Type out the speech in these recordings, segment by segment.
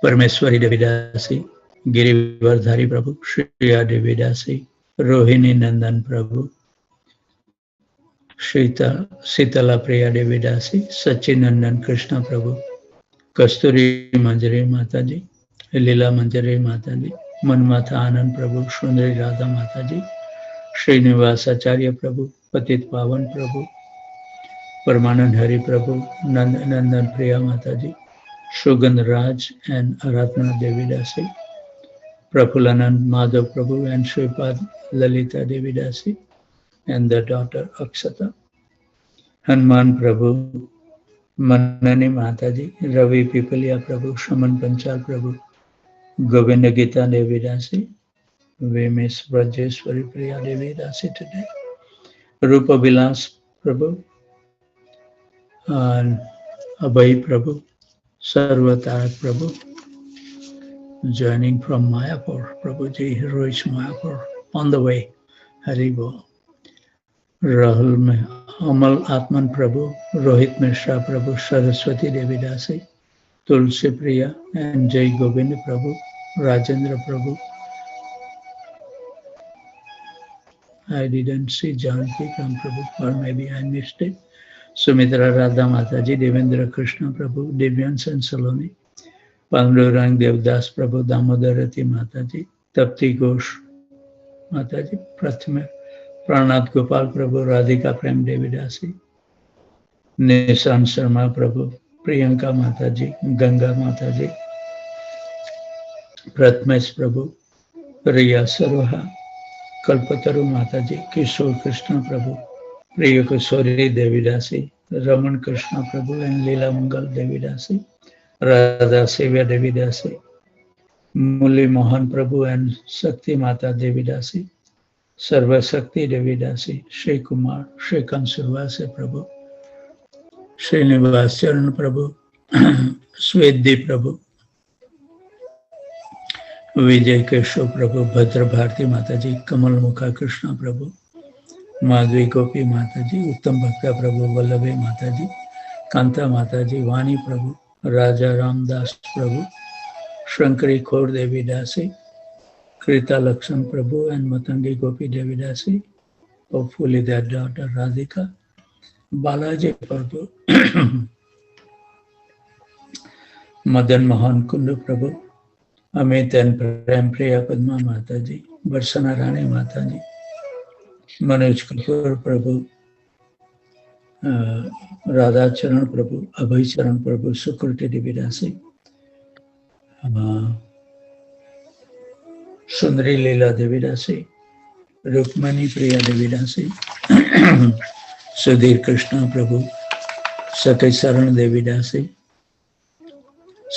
परमेश्वरी देवीदासी, गिरिवरधारी प्रभु श्रिया देवीदासी, रोहिणी नंदन प्रभु, शीतला प्रिया देवीदासी, सच्चिनंदन कृष्ण प्रभु, कस्तूरी मंजरी माता जी, लीला मंजरी माता जी, मनमाथा आनंद प्रभु, सुंदरी राधा माता जी, श्रीनिवास आचार्य प्रभु, पतित पावन प्रभु, परमानंद हरि प्रभु, नंदन प्रिया माता जी, सुगंध राज and Aratna Devidasi, Prafulanand Madhav Prabhu and Sripad Lalita Devidasi, and their daughter Akshata, Hanuman Prabhu, Manani Mataji, Ravi Pipalia Prabhu, Shaman Panchal Prabhu, Govinda Gita Devidasi. We miss Brajeshwari Priya Devidasi today. Rupa Vilas Prabhu and Abhay Prabhu, Sarvatarak Prabhu, joining from Mayapur. Prabhuji reached Mayapur on the way. Haribo. Rahul Amal Atman Prabhu, Rohit Mishra Prabhu, Saraswati Devidasi, Tulsi Priya, and Jai Govind Prabhu, Rajendra Prabhu. I didn't see Janki Ram Prabhu, or maybe I missed it. Sumitra Radha Mataji, Devendra Krishna Prabhu, Divyan and Saloni, Pandurang Devdas Prabhu, Damodarati Mataji, Tapti Ghosh Mataji, Prathame, Pranat Gopal Prabhu, Radhika Prem Devidasi, Nishan Sharma Prabhu, Priyanka Mataji, Ganga Mataji, Pratmesh Prabhu, Riya Saroha, Kalpataru Mataji, Kishore Krishna Prabhu, Priya Kishori Devidasi, Raman Krishna Prabhu and Leela Mangal Devidasi, Radha Sevya Devidasi, Muli Mohan Prabhu and Sakti Mata Devidasi, Sarva Sakti Devidasi, Shri Kumar, Shri Kansurvase Prabhu, Srinivas Charan Prabhu, Sweddi Prabhu, Vijay Keshav Prabhu, Bhadra Bharti Mataji, Kamal Mukha Krishna Prabhu, Madhvi Gopi Mataji, Uttam Bhakta Prabhu, Vallabhe Mataji, Kanta Mataji, Vani Prabhu, Raja Ramdas Prabhu, Shankari Kaur Devidasi, Krita Lakshan Prabhu and Matangi Gopi Devidasi, hopefully their daughter Radhika, Balaji Prabhu, Madan Mohan Kundu Prabhu, Amit and Prem Priya Padma Mataji, Varsana Rani Mataji, Manoj Kapoor Prabhu, Radha Charan Prabhu, Abhay Charan Prabhu, Sukriti Devidasi, Sundari Leela Devidasi, Rukmani Priya Devidasi, Sudhir Krishna Prabhu, Sakai Saran Devidasi,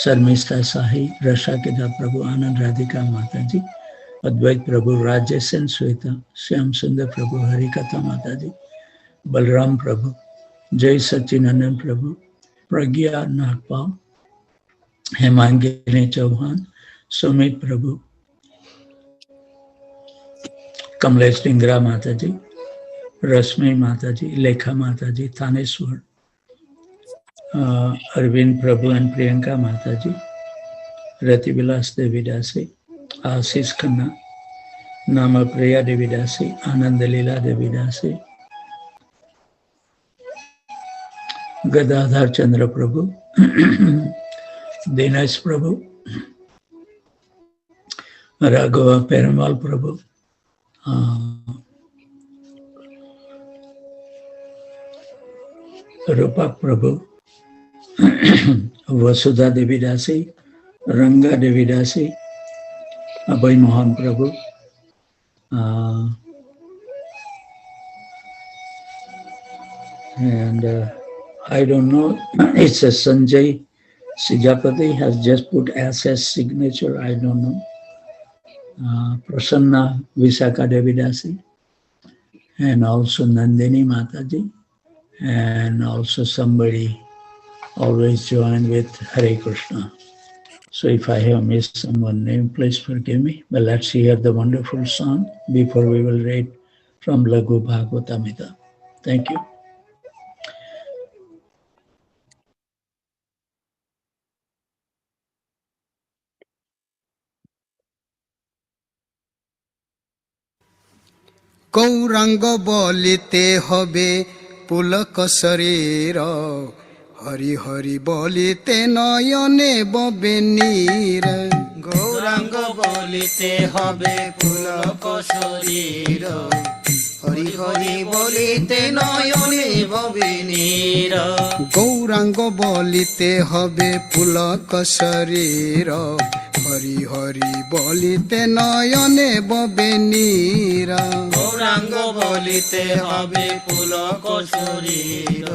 Sarmista Sahi, Rashakida Prabhu, Anand Radhika Mataji, Advait Prabhu, Rajesh and Sweta, Shyam Sundar Prabhu, Harikatha Mataji, Balram Prabhu, Jai Sachinandan Prabhu, Pragya Nagpal, Hemangini Chauhan, Sumit Prabhu, Kamlesh Dhingra Mataji, Rasmi Mataji, Lekha Mataji, Thaneswar, Arvind Prabhu and Priyanka Mataji, Rati Vilas Devidasi, Ashish Khanna, Nama Priya Devidasi, Anandalila Devidasi, Gadadhar Chandra Prabhu, Dinesh Prabhu, Raghava Perumal Prabhu, Rupak Prabhu, Vasudha Devidasi, Ranga Devidasi, Abhay Mohan Prabhu, and I don't know, it's a Sanjay Sijapati has just put SS signature, I don't know. Prasanna Visakha Devidasi, and also Nandini Mataji, and also somebody always join with Hare Krishna. So if I have missed someone's name, please forgive me. But let's hear the wonderful song before we will read from Laghu Bhagavatamrita. Thank you. Gauranga বলিতে হবে পুলক শরীর, হরি হরি বলিতে নয়নে ববে নীর। গৌরাঙ্গ বলিতে হবে পুলক শরীর, হরি হরি বলিতে নয়নে ববে নীর। গৌরাঙ্গ বলিতে হবে পুলক শরীর, হরি হরি বলিতে নয়নে ববে নীর। গৌরাঙ্গ বলিতে হবে পুলক শরীর,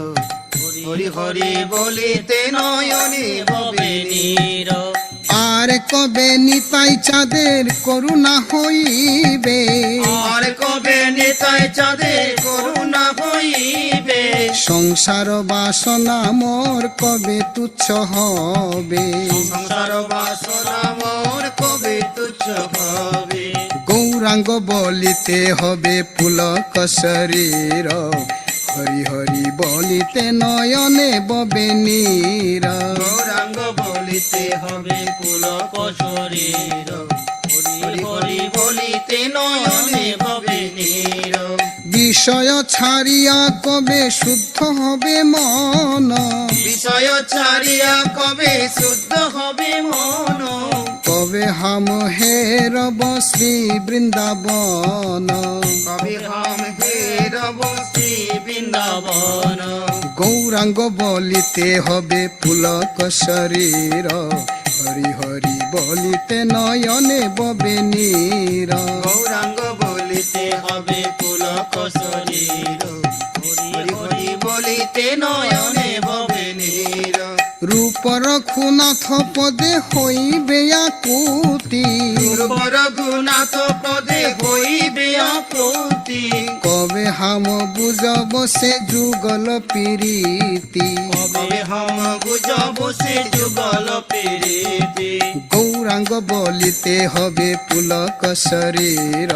হরি হরি বলিতে নয়নে ববে নীর। আর কবে নিতাই চাঁদের করুণা হইবে, আর কবে নিতাই চাঁদের করুণা হইবে। সংসার বাসনা মোর কবে তুচ্ছ হবে, সংসার বাসনা মোর কবে তুচ্ছ হবে। গৌরাঙ্গ বলিতে হবে পুলক শরীর, হরি হরি বলিতে নয়নে ববে নীর। গৌরাঙ্গ বলিতে হবে পুলক শরীর, হরি হরি বলিতে নয়নে ববে নীর। বিষয় ছাড়িয়া কবে শুদ্ধ হবে মন, বিষয় ছাড়িয়া কবে শুদ্ধ হবে মন। কবে হাম হেরব শ্রী বৃন্দাবন, কবে হাম হেরব শ্রী বৃন্দাবন। গৌরাঙ্গ বলিতে হবে পুলক শরীর, হরি হরি বলিতে নয়নে ববে নীর। গৌরাঙ্গ বলিতে হবে পুলক শরীর, হরি হরি বলিতে নয়নে ববে নীর। রূপ রঘুনাথ পদে হইবে আকুতি, রঘুনাথ পদে হইবে আকুতি। কবে হাম বুঝব সে যুগল প্রীতি, কবে হাম বুঝব সে যুগল প্রীতি। গৌরাঙ্গ বলিতে হবে পুলক শরীর,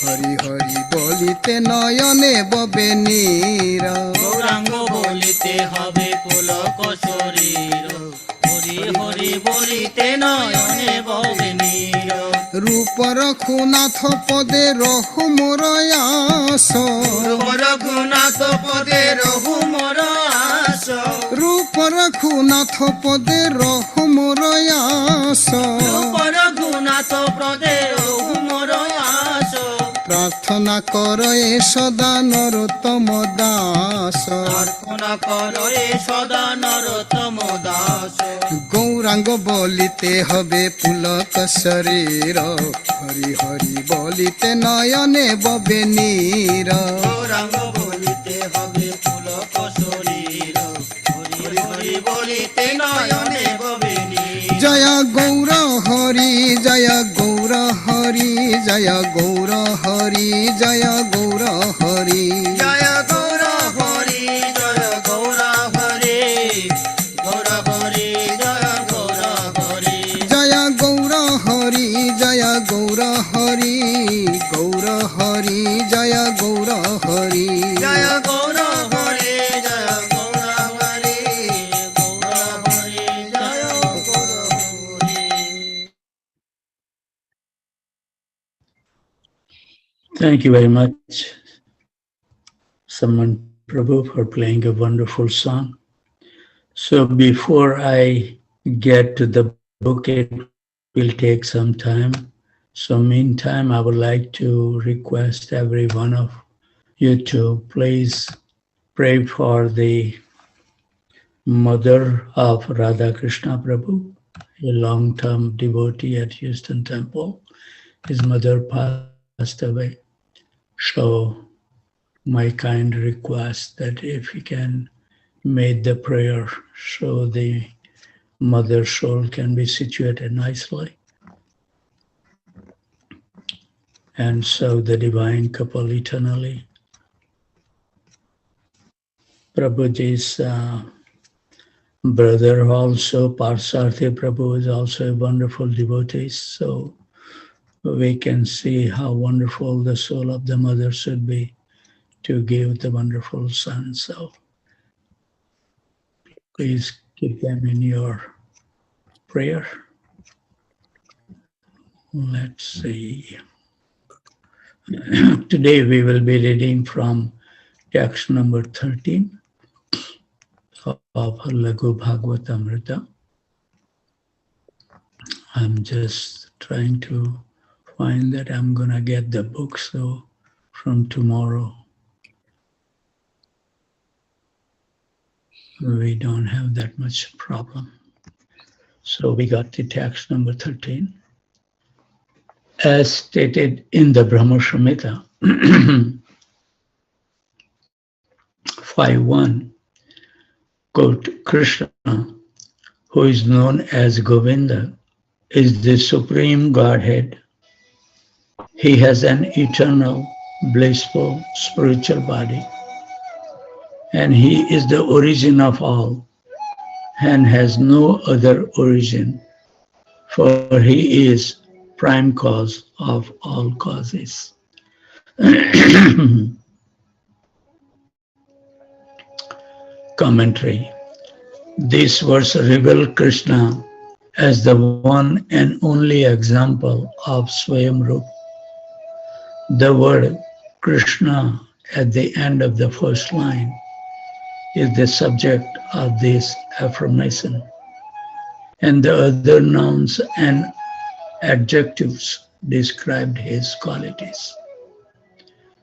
হরি হরি বলিতে নয়নে ববে নীর। গৌরাঙ্গ বলিতে হবে পুলক শরীর, হরি হরি বলিতে নয়নে ববে নীর। রূপ রঘুনাথ পদে রহু মোর আস, রঘুনাথ পদে রঘু মোর আস। রূপ রঘুনাথ পদে রহু মোর আস। রঘুনাথ পদে রঘু মোর আস। প্রার্থনা কর এ সদা নরোত্তম দাস, প্রার্থনা কর এ সদা নরোত্তম দাস। গৌরাঙ্গ বলিতে হবে পুলক শরীর, হরি হরি বলিতে নয়নে ববে নীর। গৌরাঙ্গ বলিতে হবে পুলক শরীর, হরি হরি বলিতে নয়নে ববে নীর। জয় গৌর হরি, জয় গৌর হরি, জয় গৌর হরি, জয় গৌর হরি। জয় গৌর হরি, জয় গৌর হরি, গৌর হরি, জয় গৌর হরি। জয় গৌর হরি, জয় গৌর হরি, গৌর হরি, জয় গৌর হরি। জয় গৌর হরি, জয় গৌর হরি, গৌর হরি, জয় Gour Hari. Thank you very much, Saman Prabhu, for playing a wonderful song. So before I get to the book, it will take some time. So meantime, I would like to request every one of you to please pray for the mother of Radha Krishna Prabhu, a long-term devotee at Houston Temple. His mother passed away. So my kind request that if you can make the prayer so the mother's soul can be situated nicely, and so the divine couple eternally. Prabhuji's brother also, Parsarthi Prabhu, is also a wonderful devotee. So we can see how wonderful the soul of the mother should be to give the wonderful son. So please keep them in your prayer. Let's see. Today we will be reading from text number 13 of Lagu Bhagavatamrita. I'm just trying to find that. I'm gonna get the book, so from tomorrow we don't have that much problem. So we got the text number 13. As stated in the Brahma Samhita 5.1, quote, Krishna, who is known as Govinda, is the supreme Godhead. He has an eternal, blissful, spiritual body, and he is the origin of all and has no other origin, for he is prime cause of all causes. Commentary. This verse reveals Krishna as the one and only example of Swayamrup. The word Krishna at the end of the first line is the subject of this affirmation, and the other nouns and adjectives described his qualities.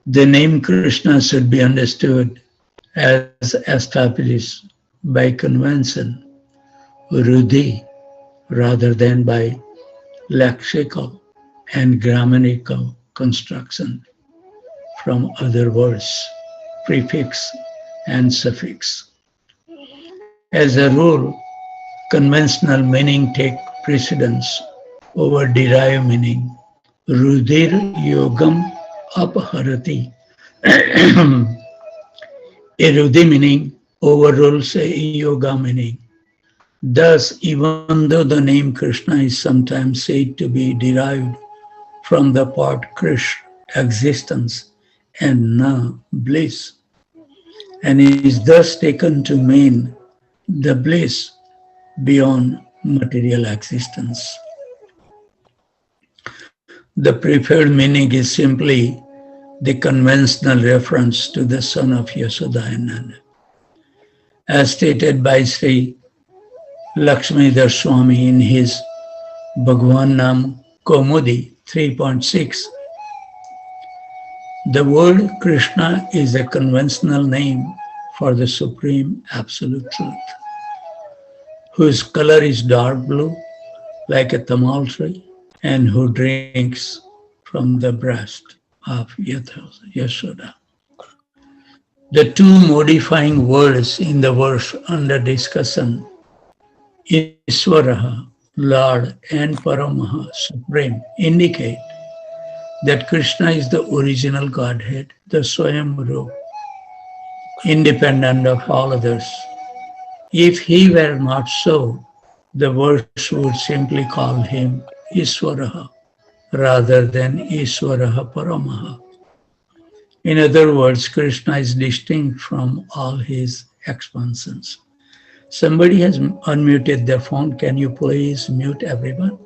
The name Krishna should be understood as established by convention, Ruddhi, rather than by lexical and grammatical construction from other words, prefix and suffix. As a rule, conventional meaning take precedence over derived meaning. Rudir yogam apharati. A Ruddhi meaning overrules a yoga meaning. Thus, even though the name Krishna is sometimes said to be derived from the part Krish, existence, and na, bliss, and is thus taken to mean the bliss beyond material existence. The preferred meaning is simply the conventional reference to the son of Yashoda and Nanda. As stated by Sri Lakshmidhar Swami in his Bhagwan Nam Kaumudi 3.6, the word Krishna is a conventional name for the Supreme Absolute Truth, whose color is dark blue like a tamal tree, and who drinks from the breast of Yashoda. The two modifying words in the verse under discussion, Iswaraha, Lord, and Paramaha, Supreme, indicate that Krishna is the original Godhead, the Swayamrup, independent of all others. If he were not so, the verse would simply call him Iswaraha rather than Iswaraha Paramaha. In other words, Krishna is distinct from all his expansions. Somebody has unmuted their phone. Can you please mute everyone?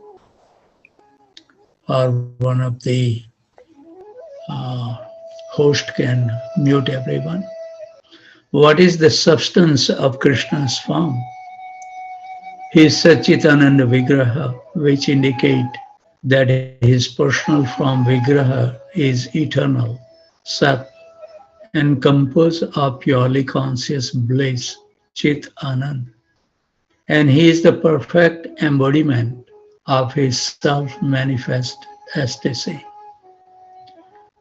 Or one of the host can mute everyone. What is the substance of Krishna's form? His Satchitananda Vigraha, which indicate that his personal form Vigraha is eternal, Sat, and composed of purely conscious bliss, Chit Anand. And he is the perfect embodiment of his self-manifest ecstasy.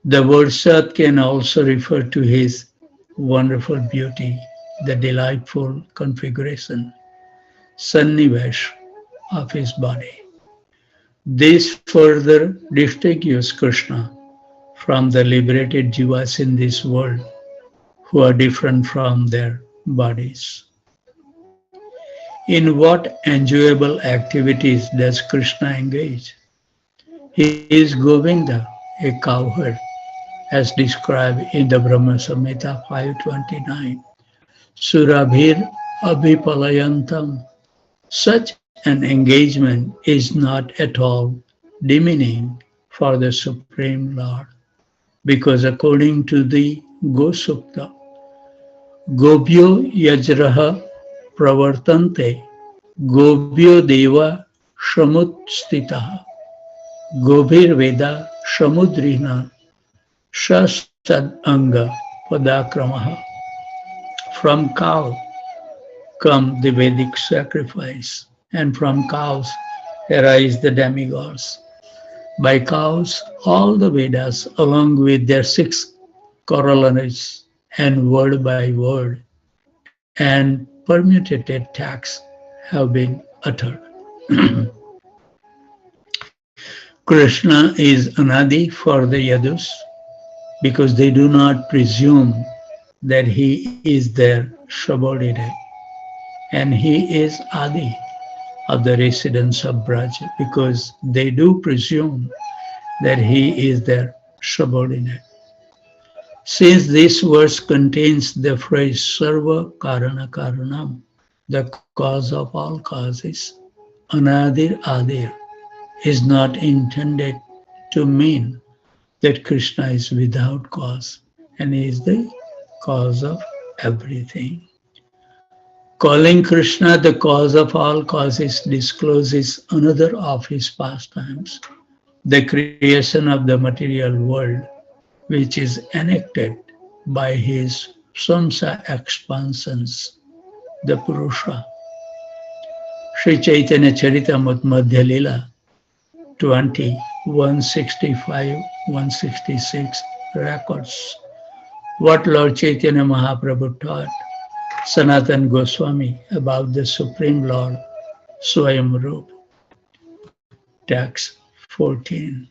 The word Sat can also refer to his wonderful beauty, the delightful configuration, Sannivesh of his body. This further distinguishes Krishna from the liberated jivas in this world who are different from their bodies. In what enjoyable activities does Krishna engage? He is Govinda, a cowherd, as described in the Brahma Samhita 5.29. Surabhir abhipalayantam. Such an engagement is not at all demeaning for the Supreme Lord. because according to the Gosukta, Gobhyo yajraha pravartante, Gobhyo deva shamutstitaha, Gobhir veda samudrina shasad anga padakramaha. From cow come the Vedic sacrifice, and from cows arise the demigods. By cows, all the Vedas, along with their 6 corollaries, and word by word, and permutated texts have been uttered. Krishna is Anadi for the Yadus because they do not presume that he is their subordinate, and he is Adi of the residents of Braj because they do presume that he is their subordinate. Since this verse contains the phrase Sarva Karana Karanam, the cause of all causes, Anadir Adir is not intended to mean that Krishna is without cause and is the cause of everything. Calling Krishna the cause of all causes discloses another of his pastimes, the creation of the material world, which is enacted by his samsa expansions, the Purusha. Sri Chaitanya Charitamrita Madhya Lila 20, 165, 166 records what Lord Chaitanya Mahaprabhu taught Sanatana Goswami about the Supreme Lord Swayambhuva. Text 14.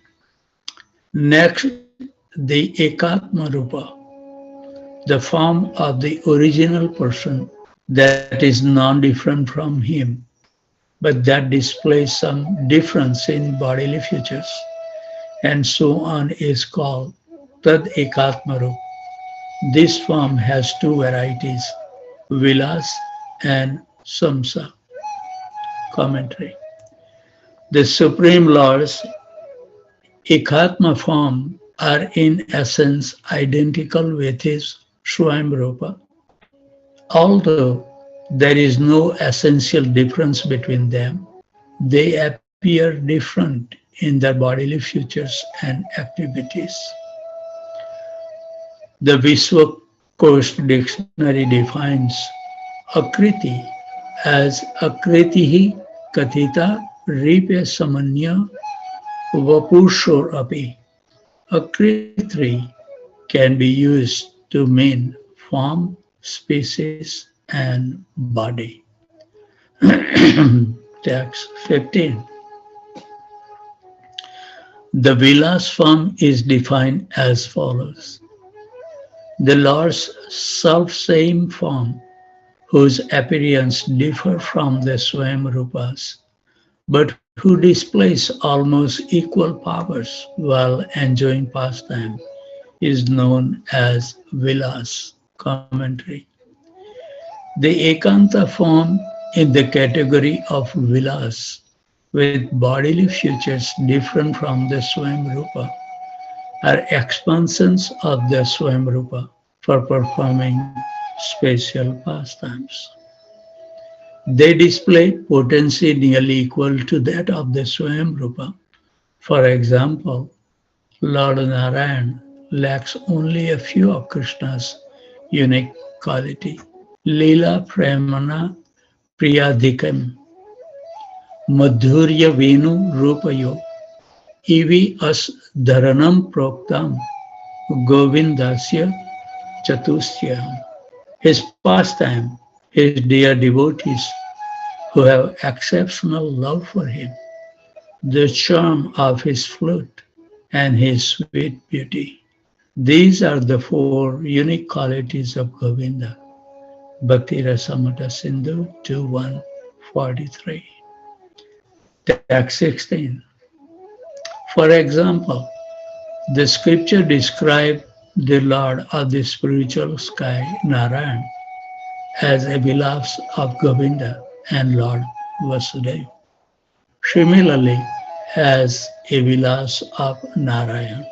Next, the Ekatma Rupa, the form of the original person that is non-different from him, but that displays some difference in bodily features, and so on, is called Tad Ekatma Rupa. This form has 2 varieties, Vilas and Samsa. Commentary. The Supreme Lord's Ekatma form are in essence identical with his Swayambhuva, although there is no essential difference between them. They appear different in their bodily features and activities. The Vishwakosh Dictionary defines Akriti as Akritihi Kathita Ripe Samanya Vapushor Api. Akritri can be used to mean form, species, and body. Text 15. The Vilas form is defined as follows. The Lord's self-same form, whose appearance differ from the Swayambhuva's, but who displays almost equal powers while enjoying pastime, is known as Vilas. Commentary. The Ekanta form in the category of Vilas, with bodily features different from the Swayambhuva, are expansions of the Swayambhuva for performing special pastimes. They display potency nearly equal to that of the Swayambhuva. For example, Lord Narayan lacks only a few of Krishna's unique quality. Leela Premana Priyadhikam Madhurya Venu Rupayo Ivi As Dharanam Proktam Govindasya Chatustyam. His pastime, his dear devotees who have exceptional love for him, the charm of his flute, and his sweet beauty. These are the 4 unique qualities of Govinda. Bhakti Rasamrita Sindhu 2.1.43. Text 16. For example, the scripture describes the Lord of the spiritual sky, Narayan, as a beloved of Govinda and Lord Vasudeva. Similarly, as a beloved of Narayan.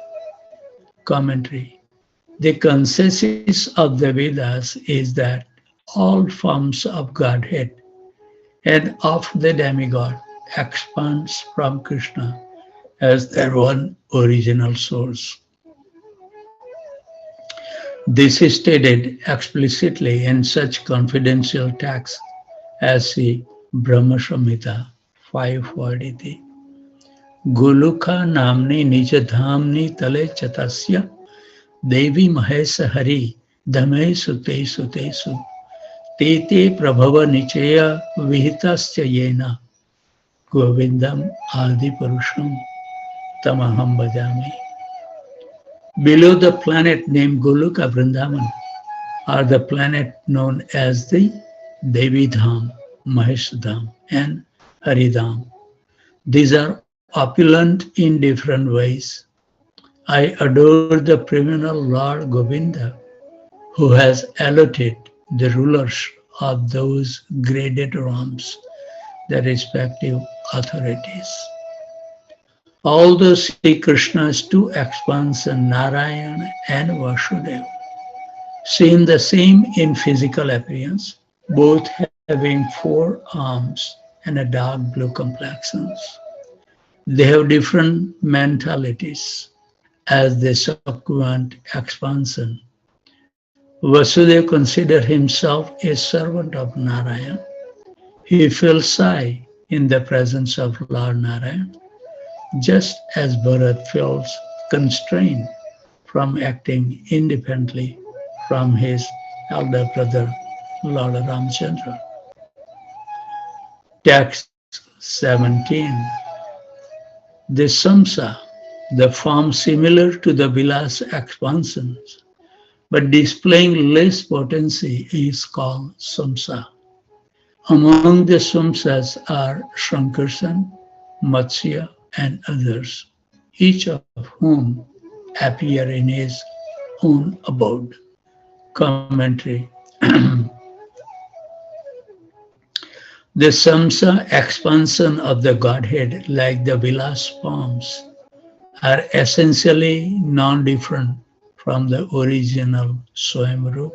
Commentary. The consensus of the Vedas is that all forms of Godhead and of the demigod expands from Krishna as their one original source. This is stated explicitly in such confidential texts as the Brahma Samhita 543. Gulukha namni nijadhamni tale chatasya devi mahesa hari dhame sute sutesu tete prabhava nichaya vihitasya yena govindam adi purusham tamaham bhajami. Below the planet named Goloka Vrindavan are the planet known as the Devi Dham, Mahesh Dham, and Haridham. These are opulent in different ways. I adore the preeminent Lord Govinda, who has allotted the rulers of those graded realms, the respective authorities. Although Sri Krishna's two expansions, Narayana and Vasudeva, seem the same in physical appearance, both having 4 arms and a dark blue complexions, they have different mentalities as the subsequent expansion. Vasudeva considered himself a servant of Narayana. He feels shy in the presence of Lord Narayana, just as Bharat feels constrained from acting independently from his elder brother, Lord Ramchandra. Text 17. The Samsa, the form similar to the Vilas expansions, but displaying less potency, is called Samsa. Among the Samsas are Shankarsan, Matsya, and others, each of whom appear in his own abode. Commentary. The Samsa expansion of the Godhead, like the Vilas forms, are essentially non-different from the original Swayamrupa.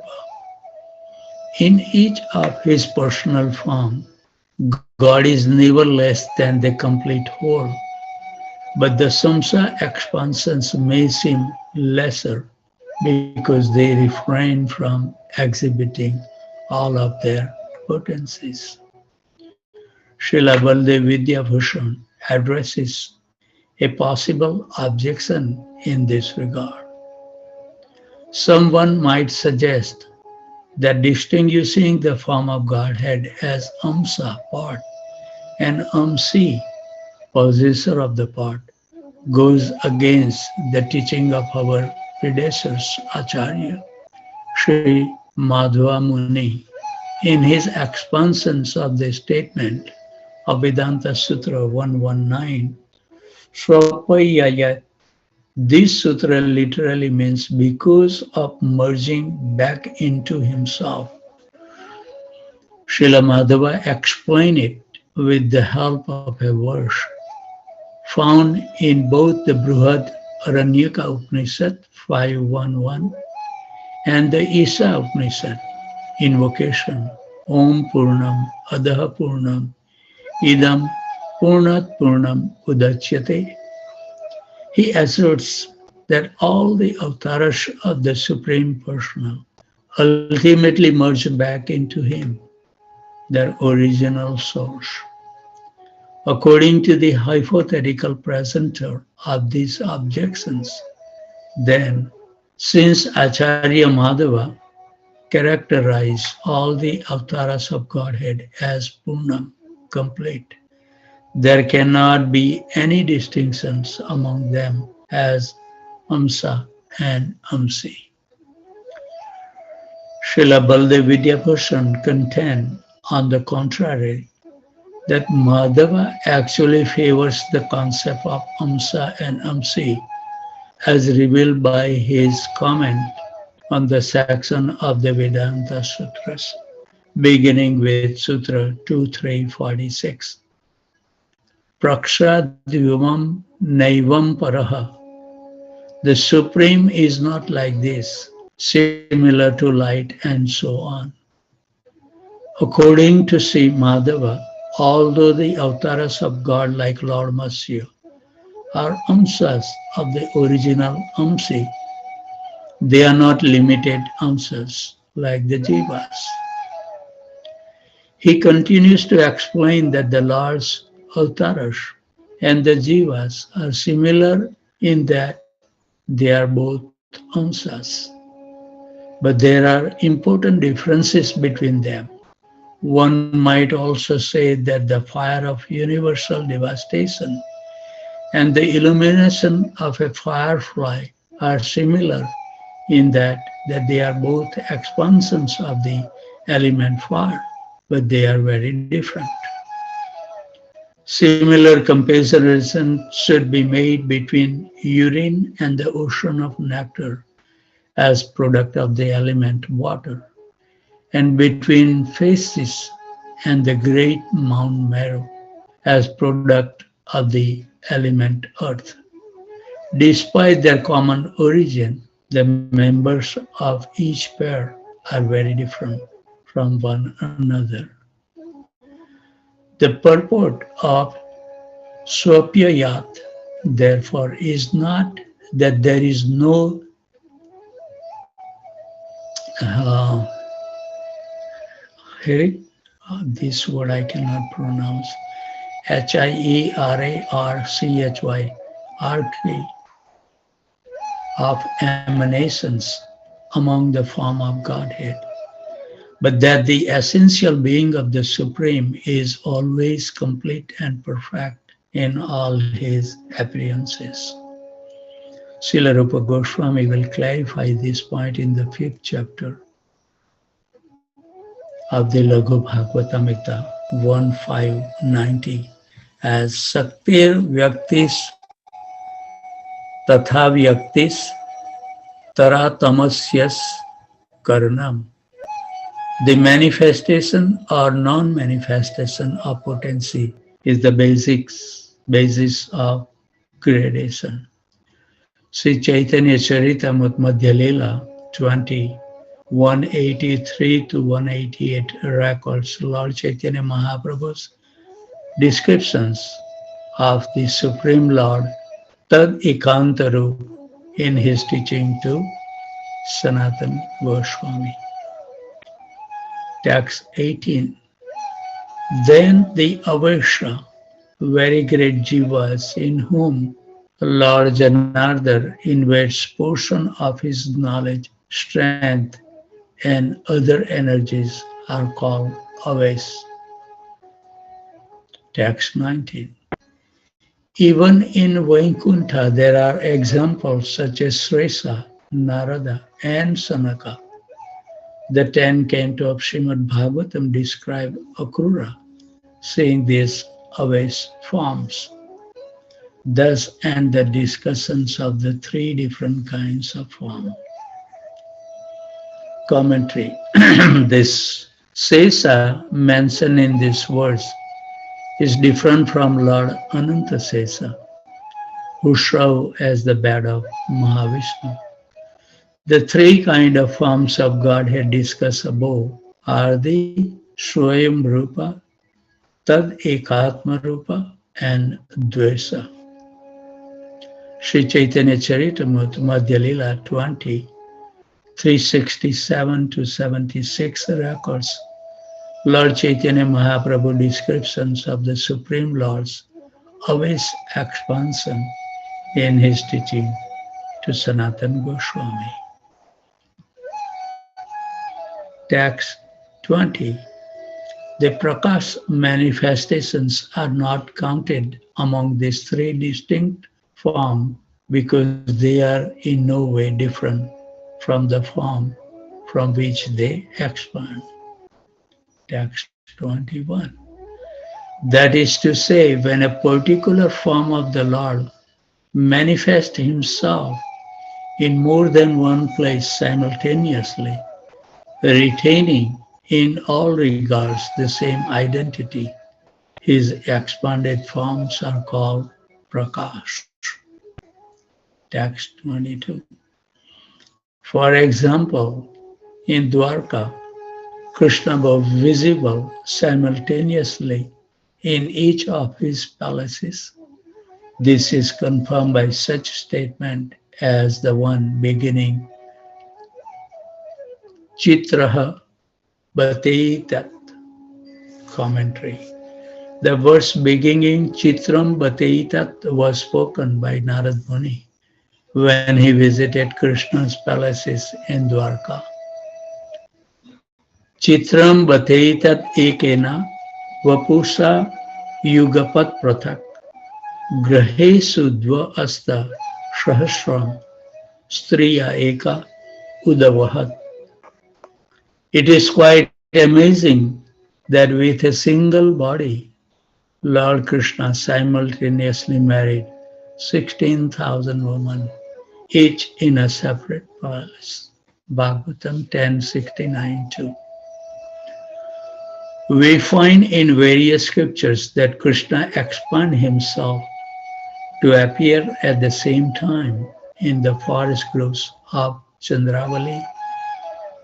In each of his personal form, God is never less than the complete whole. But the Samsa expansions may seem lesser because they refrain from exhibiting all of their potencies. Srila Baldev Vidyabhushan addresses a possible objection in this regard. Someone might suggest that distinguishing the form of Godhead as Amsa, part, and Amsi, possessor of the part, goes against the teaching of our predecessors, Acharya, Sri Madhva Muni, in his expansions of the statement of Vedanta Sutra 119, Swapayayat. This sutra literally means because of merging back into himself. Srila Madhava explained it with the help of a verse found in both the Bruhad Aranyaka Upanishad 5.1.1 and the Isha Upanishad invocation Om Purnam Adaha Purnam Idam Purnat Purnam Udachyate. He asserts that all the avatars of the Supreme Personal ultimately merge back into him, their original source. According to the hypothetical presenter of these objections, then, since Acharya Madhava characterized all the avatars of Godhead as Purnam, complete, there cannot be any distinctions among them as Amsa and Amsi. Srila Baldev Vidyabhushan contend, on the contrary, that Madhava actually favors the concept of Amsa and Amsi as revealed by his comment on the section of the Vedanta Sutras, beginning with Sutra 2.3.46. Prakshadhyuvam naivam paraha The Supreme is not like this, similar to light and so on. According to Sri Madhava, although the avatars of God like Lord Matsya are amsas of the original Amsi, they are not limited amsas like the Jivas. He continues to explain that the Lord's avatars and the Jivas are similar in that they are both amsas. But there are important differences between them. One might also say that the fire of universal devastation and the illumination of a firefly are similar in that they are both expansions of the element fire, but they are very different. Similar comparison should be made between urine and the ocean of nectar as product of the element water, and between faces and the great Mount Meru as product of the element earth. Despite their common origin, the members of each pair are very different from one another. The purport of Swapyayat, therefore, is not that there is no this word I cannot pronounce, Hierarchy of emanations among the form of Godhead, but that the essential being of the Supreme is always complete and perfect in all his appearances. Srila Rupa Goswami will clarify this point in the 5th chapter of the Laghu Bhagavatamrita 1.5.90 as Saktir Vyaktis Tatha Vyaktis Taratamasyas Karanam. The manifestation or non-manifestation of potency is the basis of gradation. Sri Chaitanya Charitamrita Madhya Leela 20, 183 to 188 records Lord Chaitanya Mahaprabhu's descriptions of the Supreme Lord Tad Ekantaru in his teaching to Sanatana Goswami. Text 18. Then the Avesha, very great Jivas, in whom Lord Janardhar invests portion of his knowledge, strength, and other energies are called Aves. Text 19. Even in Vaikuntha there are examples such as Sresa, Narada, and Sanaka. The 10 canto of Srimad Bhagavatam describe Akrura, saying these Aves forms. Thus end the discussions of the 3 different kinds of form. Commentary. This Sesa mentioned in this verse is different from Lord Ananta Sesa, who show as the bed of Mahavishnu. The 3 kind of forms of Godhead discussed above are the Swayam Rupa, Tad Ekatma Rupa, and Dvesa. Sri Chaitanya Charitamrita Madhya Leela 20, 367 to 76 records Lord Chaitanya Mahaprabhu descriptions of the Supreme Lord's Aves expansion in his teaching to Sanatana Goswami. Text 20. The Prakash manifestations are not counted among these 3 distinct forms because they are in no way different from the form from which they expand. Text 21. That is to say, when a particular form of the Lord manifests himself in more than one place simultaneously, retaining in all regards the same identity, his expanded forms are called Prakash. Text 22. For example, in Dwarka, Krishna was visible simultaneously in each of his palaces. This is confirmed by such statement as the one beginning Chitraha Bateitat. Commentary. The verse beginning Chitram Bateitat was spoken by Narad Muni when he visited Krishna's palaces in Dwarka. Chitram Bateitat ekena vapusa yugapat prathak grahe sudva asta sahasram striya eka udavahat. It is quite amazing that with a single body, Lord Krishna simultaneously married 16,000 women, each in a separate palace. Bhagavatam 10:69-2. We find in various scriptures that Krishna expanded himself to appear at the same time in the forest groves of Chandravali,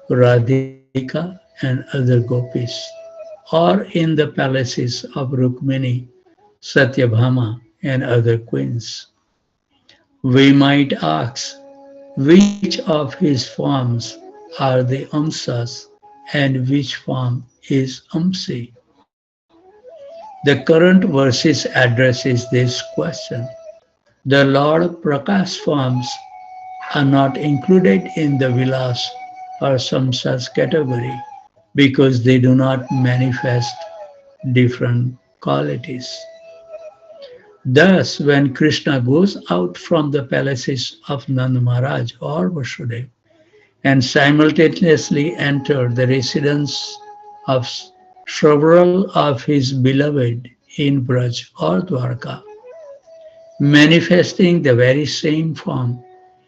Radhika, and other gopis, or in the palaces of Rukmini, Satyabhama, and other queens. We might ask, which of his forms are the Amsas and which form is Amsi? The current verses addresses this question. The Lord Prakash forms are not included in the Vilas or Samsas category because they do not manifest different qualities. Thus, when Krishna goes out from the palaces of Nanda Maharaj or Vasudeva and simultaneously enter the residence of several of his beloved in Braj or Dwarka, manifesting the very same form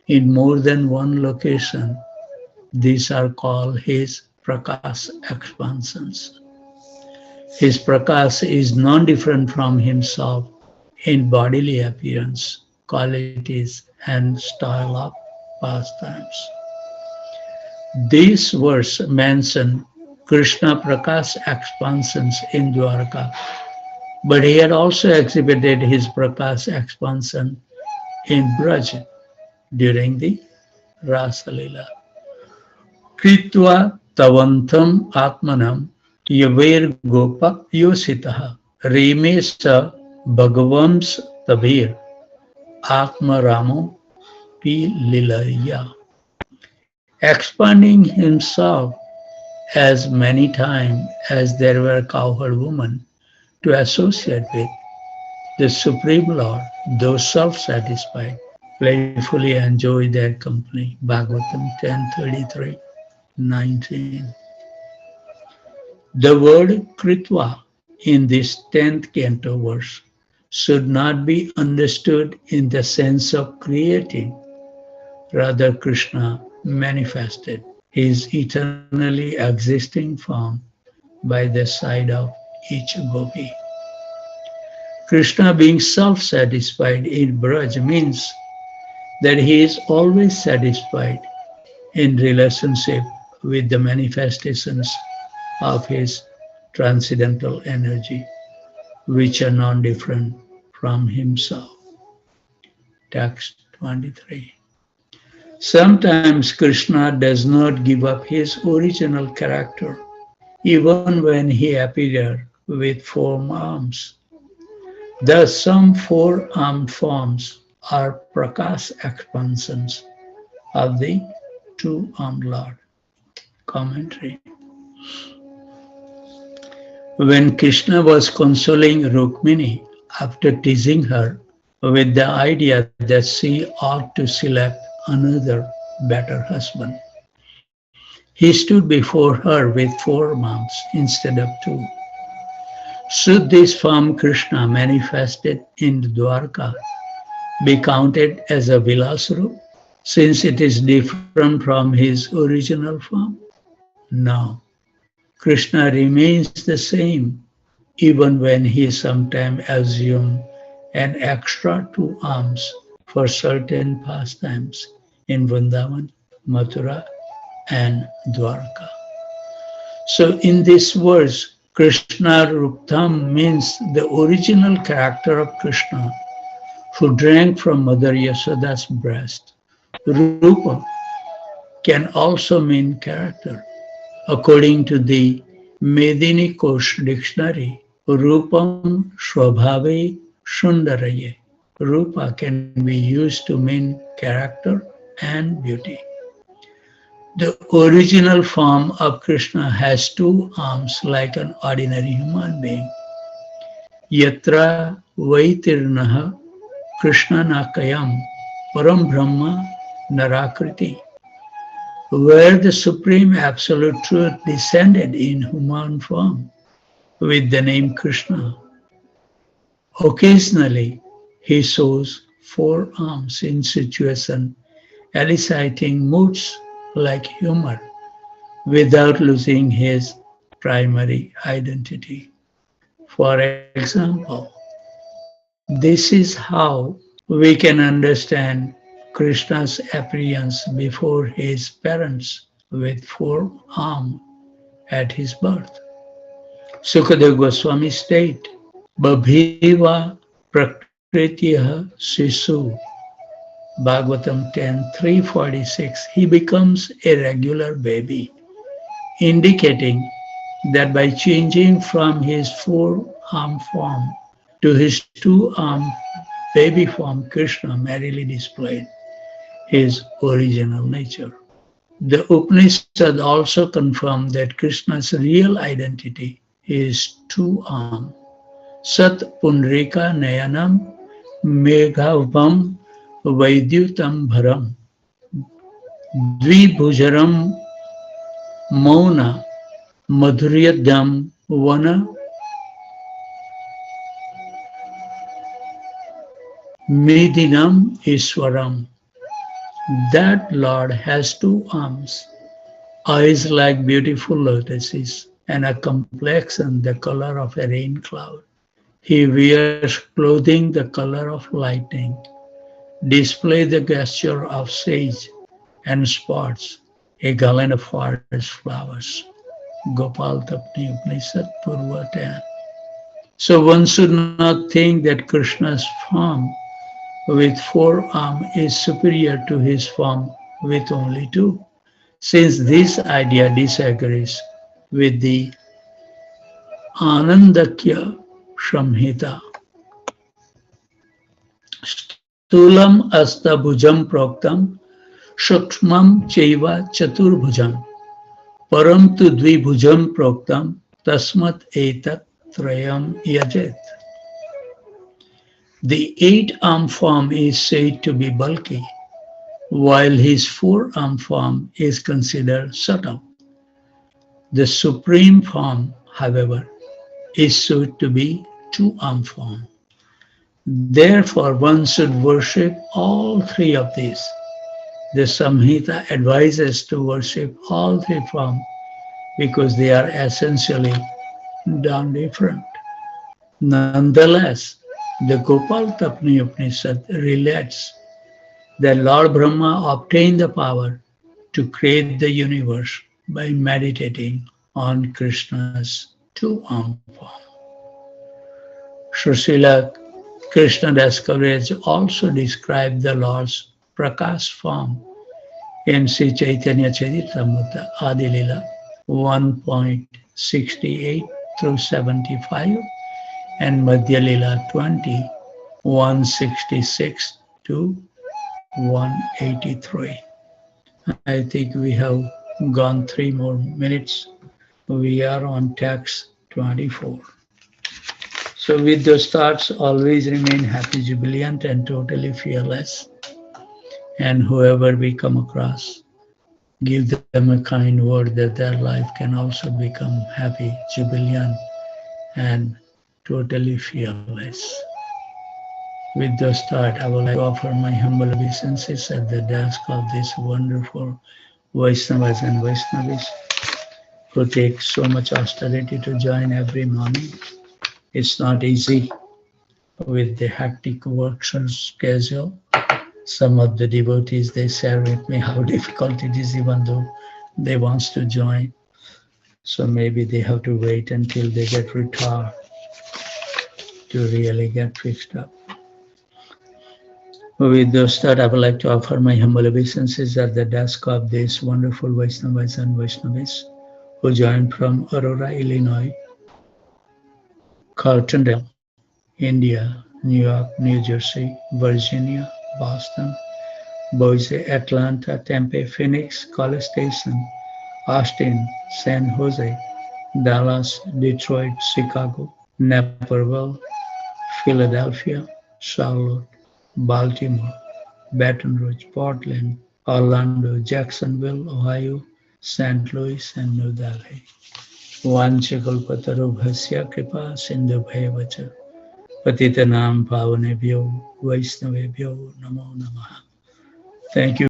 in more than one location, these are called his Prakash expansions. His Prakash is non-different from himself in bodily appearance, qualities, and style of pastimes. This verse mentions Krishna Prakash expansions in Dwarka, but he had also exhibited his Prakash expansion in Braj during the Rasa Leela. Kritva tavantam atmanam yaver gopa yositaha remesa bhagavams tabir atma ramo pi lilaya. Expanding himself as many times as there were cowherd women to associate with, the Supreme Lord, though self-satisfied, playfully enjoyed their company. Bhagavatam 10:33-19. The word Kritva in this 10th canto verse should not be understood in the sense of creating. Rather, Krishna manifested his eternally existing form by the side of each gopi. Krishna being self-satisfied in Braj means that he is always satisfied in relationship with the manifestations of his transcendental energy, which are non-different from himself. Text 23. Sometimes Krishna does not give up his original character, even when he appeared with 4 arms. Thus, some 4-armed forms are Prakash expansions of the 2-armed Lord. Commentary. When Krishna was consoling Rukmini after teasing her with the idea that she ought to select another better husband, he stood before her with 4 arms instead of 2. Should this form Krishna manifested in Dwarka be counted as a Vilasrup, since it is different from his original form? No. Krishna remains the same even when he sometimes assumes an extra 2 arms for certain pastimes in Vrindavan, Mathura, and Dwarka. So in this verse, Krishna Ruptam means the original character of Krishna who drank from Mother Yashoda's breast. Rupa can also mean character. According to the Medini Kosh dictionary, Rupam Swabhave Sundaraye. Rupa can be used to mean character and beauty. The original form of Krishna has two arms like an ordinary human being. Yatra Vaitirnaha Krishna Nakayam Param Brahma Narakriti. Where the Supreme Absolute Truth descended in human form with the name Krishna. Occasionally, he shows four arms in situation eliciting moods like humor without losing his primary identity. For example, this is how we can understand Krishna's appearance before his parents with four arms at his birth. Sukadeva Goswami state, Babhiva Prakritya Sisu, Bhagavatam 10:346, he becomes a regular baby, indicating that by changing from his four-arm form to his two-arm baby form, Krishna merrily displayed his original nature. The Upanishad also confirmed that Krishna's real identity is two-arm. Sat Pundrika Nayanam Meghavam Vaidyutam Bharam Dvibhujaram Mauna Madhuryadam Vana Medinam Iswaram. That Lord has two arms, eyes like beautiful lotuses, and a complexion the color of a rain cloud. He wears clothing the color of lightning, displays the gesture of sage, and sports a garland of forest flowers. Gopal Tapni Upanishad Purva 10. So one should not think that Krishna's form with four arms is superior to his form with only two, since this idea disagrees with the Anandakya Samhita. Stulam asta bhujam proktam shukshmam chaiva chaturbhujam param tu dvibhujam proktam tasmat etat trayam yajet. The eight-arm form is said to be bulky, while his four-arm form is considered subtle. The supreme form, however, is said to be two-arm form. Therefore, one should worship all three of these. The Samhita advises to worship all three forms because they are essentially different. Nonetheless, the Gopal Tapni Upanishad relates that Lord Brahma obtained the power to create the universe by meditating on Krishna's two-arm form. Srila Krishna Das Kaviraj also described the Lord's Prakash form in Sri Chaitanya Charitamrita Adi Lila 1.68 through 75 and Madhya Lila 20, 166 to 183. I think we have gone 3 more minutes. We are on text 24. So with those thoughts, always remain happy, jubilant, and totally fearless. And whoever we come across, give them a kind word that their life can also become happy, jubilant, and totally fearless. With those thoughts, I would like to offer my humble obeisances at the desk of these wonderful Vaishnavas and Vaishnavis who take so much austerity to join every morning. It's not easy with the hectic work schedule, Some of the devotees, they share with me how difficult it is, even though they want to join. So maybe they have to wait until they get retired to really get fixed up. With those thoughts, I would like to offer my humble obeisances at the desk of these wonderful Vaishnavas and Vaishnavis who joined from Aurora, Illinois, Carltondale, India, New York, New Jersey, Virginia, Boston, Boise, Atlanta, Tempe, Phoenix, College Station, Austin, San Jose, Dallas, Detroit, Chicago, Naperville, Philadelphia, Charlotte, Baltimore, Baton Rouge, Portland, Orlando, Jacksonville, Ohio, St. Louis, and New Delhi. Vanchakalpatarubhasya kripa sindhubhaya cha patitanam pavanebhyo vaishnavebhyo namo namaha. Thank you.